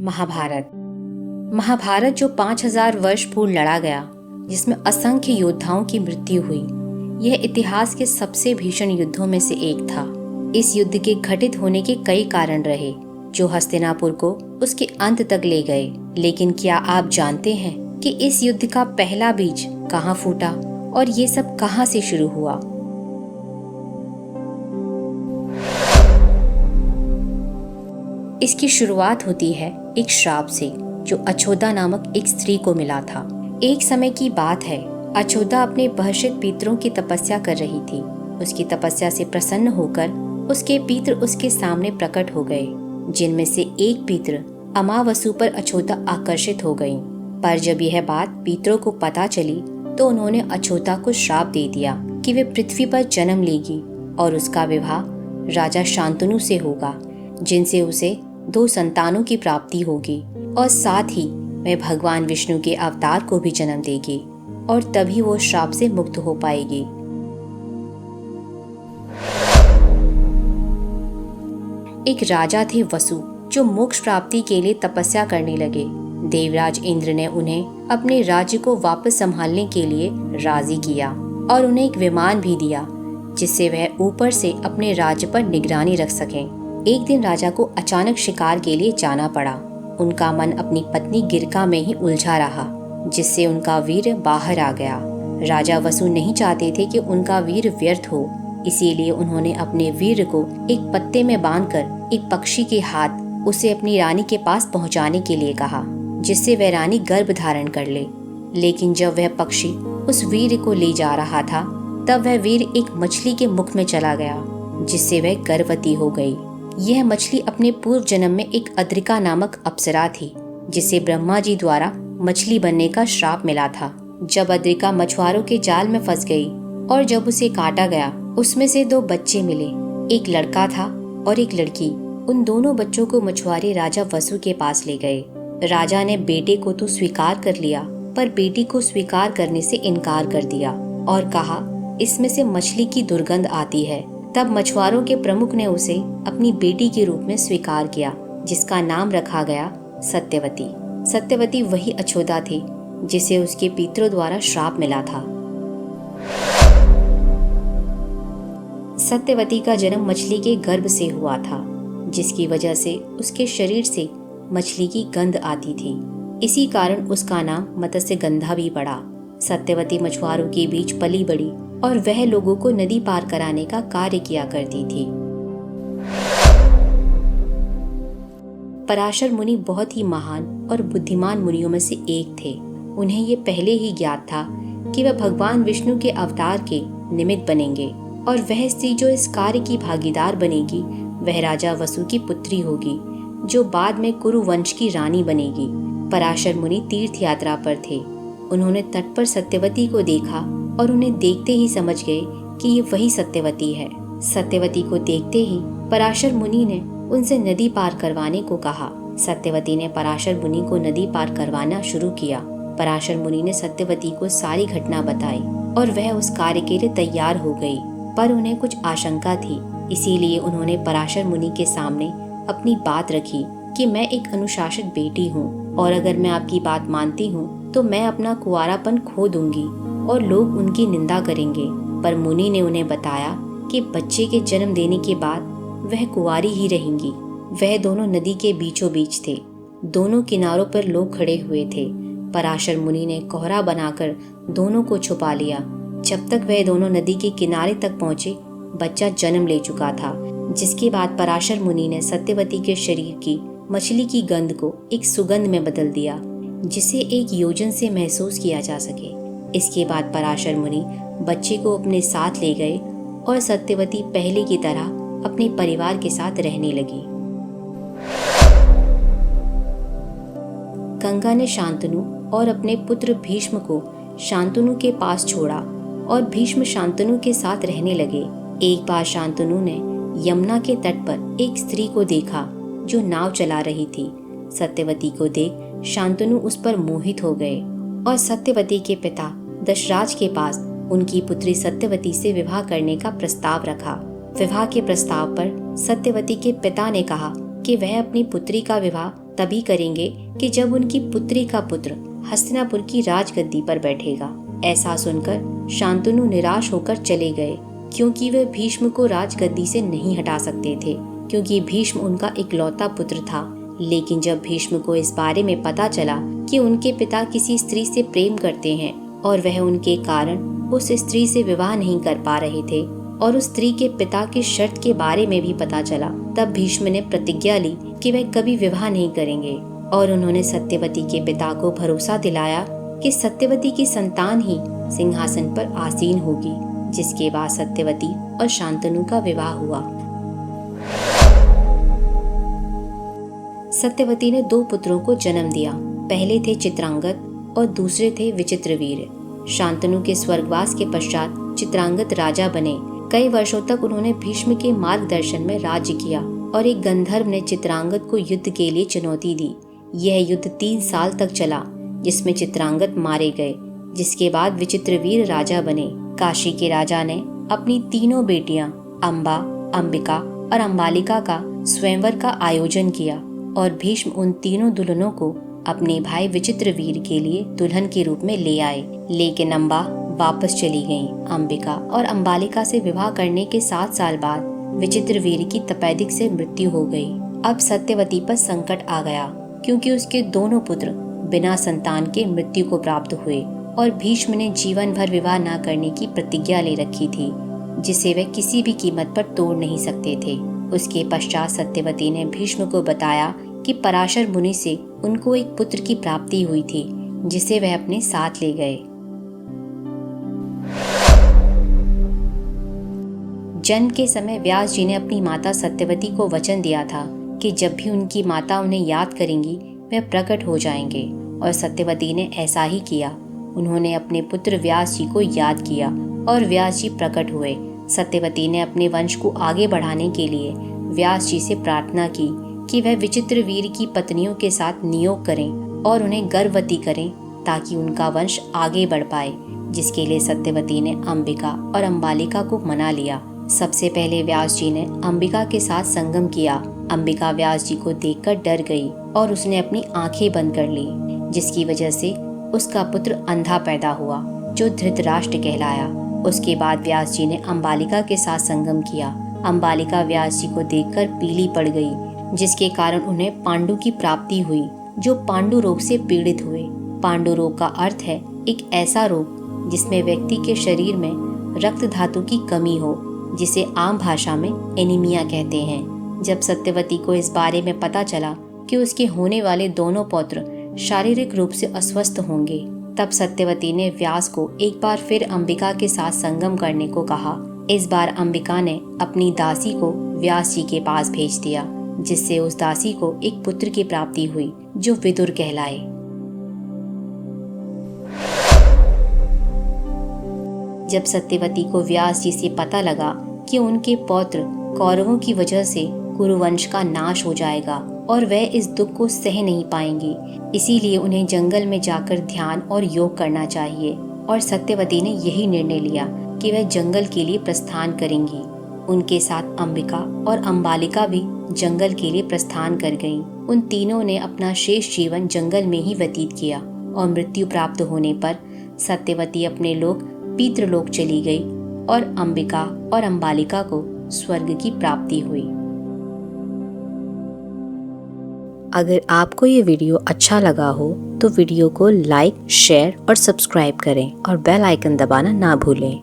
महाभारत। महाभारत जो 5000 वर्ष पूर्व लड़ा गया, जिसमें असंख्य योद्धाओं की मृत्यु हुई, यह इतिहास के सबसे भीषण युद्धों में से एक था। इस युद्ध के घटित होने के कई कारण रहे जो हस्तिनापुर को उसके अंत तक ले गए। लेकिन क्या आप जानते हैं कि इस युद्ध का पहला बीज कहाँ फूटा और ये सब कहाँ से शुरू हुआ? इसकी शुरुआत होती है एक श्राप से जो अछोदा नामक एक स्त्री को मिला था। एक समय की बात है, अछोदा अपने बहुश्रुत पितरों की तपस्या कर रही थी। उसकी तपस्या से प्रसन्न होकर उसके पितर उसके सामने प्रकट हो गए, जिनमें से एक पितर अमावसु पर अछोदा आकर्षित हो गई। पर जब यह बात पितरों को पता चली तो उन्होंने अछोदा को श्राप दे दिया कि वे पृथ्वी पर जन्म लेगी और उसका विवाह राजा शांतनु से होगा, जिनसे उसे 2 संतानों की प्राप्ति होगी और साथ ही वह भगवान विष्णु के अवतार को भी जन्म देगी और तभी वो श्राप से मुक्त हो पाएगी। एक राजा थे वसु, जो मोक्ष प्राप्ति के लिए तपस्या करने लगे। देवराज इंद्र ने उन्हें अपने राज्य को वापस संभालने के लिए राजी किया और उन्हें एक विमान भी दिया, जिससे वह ऊपर से अपने राज्य पर निगरानी रख सकें। एक दिन राजा को अचानक शिकार के लिए जाना पड़ा। उनका मन अपनी पत्नी गिरका में ही उलझा रहा, जिससे उनका वीर बाहर आ गया। राजा वसु नहीं चाहते थे कि उनका वीर व्यर्थ हो, इसीलिए उन्होंने अपने वीर को एक पत्ते में बांधकर एक पक्षी के हाथ उसे अपनी रानी के पास पहुंचाने के लिए कहा, जिससे वह रानी गर्भ धारण कर ले। लेकिन जब वह पक्षी उस वीर को ले जा रहा था, तब वह वीर एक मछली के मुख में चला गया, जिससे वह गर्भवती हो गई। यह मछली अपने पूर्व जन्म में एक अद्रिका नामक अप्सरा थी, जिसे ब्रह्मा जी द्वारा मछली बनने का श्राप मिला था। जब अद्रिका मछुआरों के जाल में फंस गई और जब उसे काटा गया, उसमें से 2 बच्चे मिले, एक लड़का था और एक लड़की। उन दोनों बच्चों को मछुआरे राजा वसु के पास ले गए। राजा ने बेटे को तो स्वीकार कर लिया, पर बेटी को स्वीकार करने से इनकार कर दिया और कहा, इसमें से मछली की दुर्गंध आती है। तब मछुआरों के प्रमुख ने उसे अपनी बेटी के रूप में स्वीकार किया, जिसका नाम रखा गया सत्यवती। सत्यवती वही अछोदा थी जिसे उसके पितरों द्वारा श्राप मिला था। सत्यवती का जन्म मछली के गर्भ से हुआ था, जिसकी वजह से उसके शरीर से मछली की गंध आती थी। इसी कारण उसका नाम मत्स्य गंधा भी पड़ा। सत्यवती मछुआरों के बीच पली बड़ी और वह लोगों को नदी पार कराने का कार्य किया करती थी। पराशर मुनि बहुत ही महान और बुद्धिमान मुनियों में से एक थे। उन्हें ये पहले ही ज्ञात था कि वह भगवान विष्णु के अवतार के निमित्त बनेंगे और वह स्त्री जो इस कार्य की भागीदार बनेगी वह राजा वसु की पुत्री होगी, जो बाद में कुरु वंश की रानी बनेगी। पराशर मुनि तीर्थ यात्रा पर थे। उन्होंने तट पर सत्यवती को देखा और उन्हें देखते ही समझ गए कि ये वही सत्यवती है। सत्यवती को देखते ही पराशर मुनि ने उनसे नदी पार करवाने को कहा। सत्यवती ने पराशर मुनि को नदी पार करवाना शुरू किया। पराशर मुनि ने सत्यवती को सारी घटना बताई और वह उस कार्य के लिए तैयार हो गई, पर उन्हें कुछ आशंका थी। इसीलिए उन्होंने पराशर मुनि के सामने अपनी बात रखी कि मैं एक अनुशासित बेटी हूँ और अगर मैं आपकी बात मानती हूँ तो मैं अपना कुंवारापन खो दूंगी और लोग उनकी निंदा करेंगे। पर मुनि ने उन्हें बताया कि बच्चे के जन्म देने के बाद वह कुंवारी ही रहेंगी। वह दोनों नदी के बीचों बीच थे। दोनों किनारों पर लोग खड़े हुए थे। पराशर मुनि ने कोहरा बनाकर दोनों को छुपा लिया। जब तक वह दोनों नदी के किनारे तक पहुंचे, बच्चा जन्म ले चुका था। जिसके बाद पराशर मुनि ने सत्यवती के शरीर की मछली की गंध को एक सुगंध में बदल दिया, जिसे 1 योजन से महसूस किया जा सके। इसके बाद पराशर मुनि बच्चे को अपने साथ ले गए और सत्यवती पहले की तरह अपने परिवार के साथ रहने लगी। गंगा ने शांतनु और अपने पुत्र भीष्म को शांतनु के पास छोड़ा और भीष्म शांतनु के साथ रहने लगे। एक बार शांतनु ने यमुना के तट पर एक स्त्री को देखा जो नाव चला रही थी। सत्यवती को देख शांतनु उस पर मोहित हो गए और सत्यवती के पिता दशराज के पास उनकी पुत्री सत्यवती से विवाह करने का प्रस्ताव रखा। विवाह के प्रस्ताव पर सत्यवती के पिता ने कहा कि वह अपनी पुत्री का विवाह तभी करेंगे कि जब उनकी पुत्री का पुत्र हस्तिनापुर की राजगद्दी पर बैठेगा। ऐसा सुनकर शांतनु निराश होकर चले गए, क्योंकि वे भीष्म को राजगद्दी से नहीं हटा सकते थे, क्योंकि भीष्म उनका इकलौता पुत्र था। लेकिन जब भीष्म को इस बारे में पता चला कि उनके पिता किसी स्त्री से प्रेम करते हैं और वह उनके कारण उस स्त्री से विवाह नहीं कर पा रहे थे, और उस स्त्री के पिता की शर्त के बारे में भी पता चला, तब भीष्म ने प्रतिज्ञा ली कि वह कभी विवाह नहीं करेंगे। और उन्होंने सत्यवती के पिता को भरोसा दिलाया कि सत्यवती की संतान ही सिंहासन पर आसीन होगी, जिसके बाद सत्यवती और शांतनु का विवाह हुआ। सत्यवती ने 2 पुत्रों को जन्म दिया। पहले थे चित्रांगद और दूसरे थे विचित्रवीर्य। शांतनु के स्वर्गवास के पश्चात चित्रांगद राजा बने। कई वर्षों तक उन्होंने भीष्म के मार्गदर्शन में राज्य किया और एक गंधर्व ने चित्रांगद को युद्ध के लिए चुनौती दी। यह युद्ध 3 साल तक चला, जिसमें चित्रांगद मारे गए, जिसके बाद विचित्रवीर्य राजा बने। काशी के राजा ने अपनी 3 बेटियां अंबा, अंबिका और अंबालिका का स्वयंवर का आयोजन किया और भीष्म उन 3 दुल्हनों को अपने भाई विचित्रवीर्य के लिए दुल्हन के रूप में ले आए। लेकिन अंबा वापस चली गईं। अंबिका और अंबालिका से विवाह करने के 7 साल बाद विचित्रवीर्य की तपेदिक से मृत्यु हो गई। अब सत्यवती पर संकट आ गया, क्योंकि उसके दोनों पुत्र बिना संतान के मृत्यु को प्राप्त हुए और भीष्म ने जीवन भर विवाह न करने की प्रतिज्ञा ले रखी थी, जिसे वे किसी भी कीमत पर तोड़ नहीं सकते थे। उसके पश्चात सत्यवती ने भीष्म को बताया कि पराशर मुनि से उनको एक पुत्र की प्राप्ति हुई थी, जिसे वह अपने साथ ले गए। जन्म के समय व्यास जी ने अपनी माता सत्यवती को वचन दिया था कि जब भी उनकी माता उन्हें याद करेंगी वे प्रकट हो जाएंगे, और सत्यवती ने ऐसा ही किया। उन्होंने अपने पुत्र व्यास जी को याद किया और व्यास जी प्रकट हुए। सत्यवती ने अपने वंश को आगे बढ़ाने के लिए व्यास जी से प्रार्थना की कि वह विचित्रवीर्य की पत्नियों के साथ नियोग करें और उन्हें गर्भवती करें, ताकि उनका वंश आगे बढ़ पाए, जिसके लिए सत्यवती ने अंबिका और अंबालिका को मना लिया। सबसे पहले व्यास जी ने अंबिका के साथ संगम किया। अंबिका व्यास जी को देखकर डर गई और उसने अपनी आंखें बंद कर ली, जिसकी वजह से उसका पुत्र अंधा पैदा हुआ, जो धृतराष्ट्र कहलाया। उसके बाद व्यास जी ने अंबालिका के साथ संगम किया। अंबालिका व्यास जी को देखकर पीली पड़ गई, जिसके कारण उन्हें पांडु की प्राप्ति हुई, जो पांडु रोग से पीड़ित हुए। पांडु रोग का अर्थ है एक ऐसा रोग जिसमें व्यक्ति के शरीर में रक्त धातु की कमी हो, जिसे आम भाषा में एनीमिया कहते हैं। जब सत्यवती को इस बारे में पता चला कि उसके होने वाले दोनों पौत्र शारीरिक रूप से अस्वस्थ होंगे, तब सत्यवती ने व्यास को एक बार फिर अंबिका के साथ संगम करने को कहा। इस बार अंबिका ने अपनी दासी को व्यास जी के पास भेज दिया, जिससे उस दासी को एक पुत्र की प्राप्ति हुई, जो विदुर कहलाए। जब सत्यवती को व्यास जी से पता लगा कि उनके पौत्र कौरवों की वजह से कुरुवंश का नाश हो जाएगा और वह इस दुख को सह नहीं पाएंगी, इसीलिए उन्हें जंगल में जाकर ध्यान और योग करना चाहिए। और सत्यवती ने यही निर्णय लिया कि वह जंगल के लिए प्रस्थान करेंगी। उनके साथ अंबिका और अंबालिका भी जंगल के लिए प्रस्थान कर गईं। उन तीनों ने अपना शेष जीवन जंगल में ही व्यतीत किया और मृत्यु प्राप्त होने पर सत्यवती अपने लोक पितृलोक चली गई और अंबिका और अंबालिका को स्वर्ग की प्राप्ति हुई। अगर आपको ये वीडियो अच्छा लगा हो तो वीडियो को लाइक, शेयर और सब्सक्राइब करें और बेल आइकन दबाना ना भूलें।